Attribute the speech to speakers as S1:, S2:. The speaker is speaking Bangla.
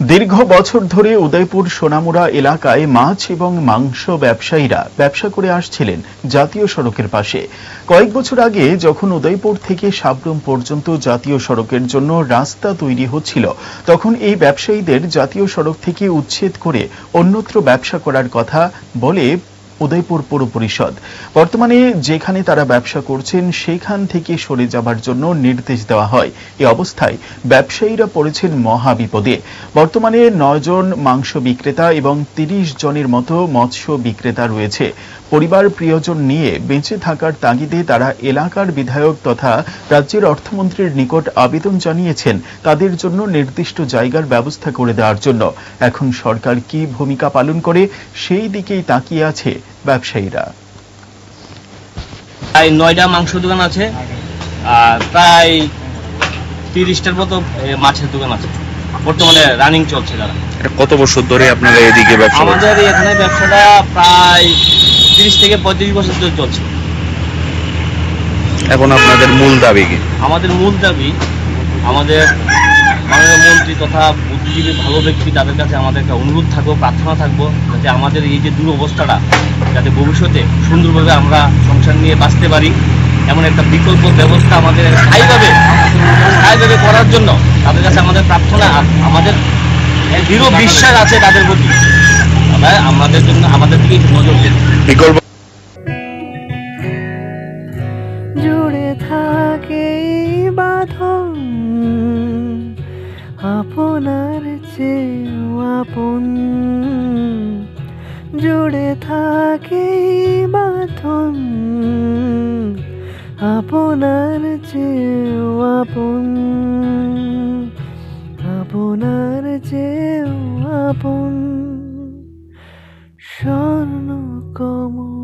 S1: দীর্ঘ বছর ধরে উদয়পুর সোনামুড়া এলাকায় মাছ এবং মাংস ব্যবসায়ীরা ব্যবসা করে আসছিলেন জাতীয় সড়কের পাশে। কয়েক বছর আগে যখন উদয়পুর থেকে সাবরুম পর্যন্ত জাতীয় সড়কের জন্য রাস্তা তৈরি হচ্ছিল, তখন এই ব্যবসায়ীদের জাতীয় সড়ক থেকে উচ্ছেদ করে অন্যত্র ব্যবসা করার কথা বলে উদয়পুর পৌর পরিষদ। বর্তমানে যেখানে তারা ব্যবসা করছেন সেখান থেকে সরে যাবার জন্য নির্দেশ দেওয়া হয়। এ অবস্থায় ব্যবসায়ীরা পড়েছেন মহা বিপদে। বর্তমানে 9 জন মাংস বিক্রেতা এবং 30 জনের মতো মৎস্য বিক্রেতা রয়েছে। পরিবার প্রিয়জন নিয়ে বেঁচে থাকার তাগিদে তারা এলাকার বিধায়ক তথা রাজ্যের অর্থমন্ত্রীর নিকট আবেদন জানিয়েছেন তাদের জন্য নির্দিষ্ট জায়গার ব্যবস্থা করে দেওয়ার জন্য। এখন সরকার কি ভূমিকা পালন করে সেই দিকেই তাকিয়ে আছে ব্যবসায়ীরা।
S2: প্রায় 9টা মাংস দোকান আছে আর প্রায় 30টার মতো মাছের দোকান আছে, বর্তমানে রানিং চলছে। তারা
S3: কত বছর ধরে আপনারা এদিকে ব্যবসা?
S2: আমাদের এখানে ব্যবসাটা প্রায় 30 থেকে 35 বছর ধরে চলছে।
S3: এখন আপনাদের মূল দাবি কি?
S2: আমাদের মূল দাবি, আমাদের মাননীয় মন্ত্রী তথা বুদ্ধিজীবী ভালো ব্যক্তি তাদের কাছে আমাদের একটা অনুরোধ থাকবো, প্রার্থনা থাকবো, যাতে আমাদের এই যে দুরবস্থাটা যাতে ভবিষ্যতে সুন্দরভাবে আমরা সংসার নিয়ে বাঁচতে পারি, এমন একটা বিকল্প ব্যবস্থা আমাদের স্থায়ীভাবে করার জন্য তাদের কাছে আমাদের প্রার্থনা। আমাদের দৃঢ় বিশ্বাস আছে তাদের প্রতি, আমাদের জন্য আমাদের দিকে নজর দিন।
S3: বিকল্প
S4: জুড়ে থাকে বাঁধন আপনার চেয়েও আপন, জুড়ে থাকে বাঁধন আপনার চেয়েও আপন, আপনার চেয়েও আপন। স্বর্ণ কমল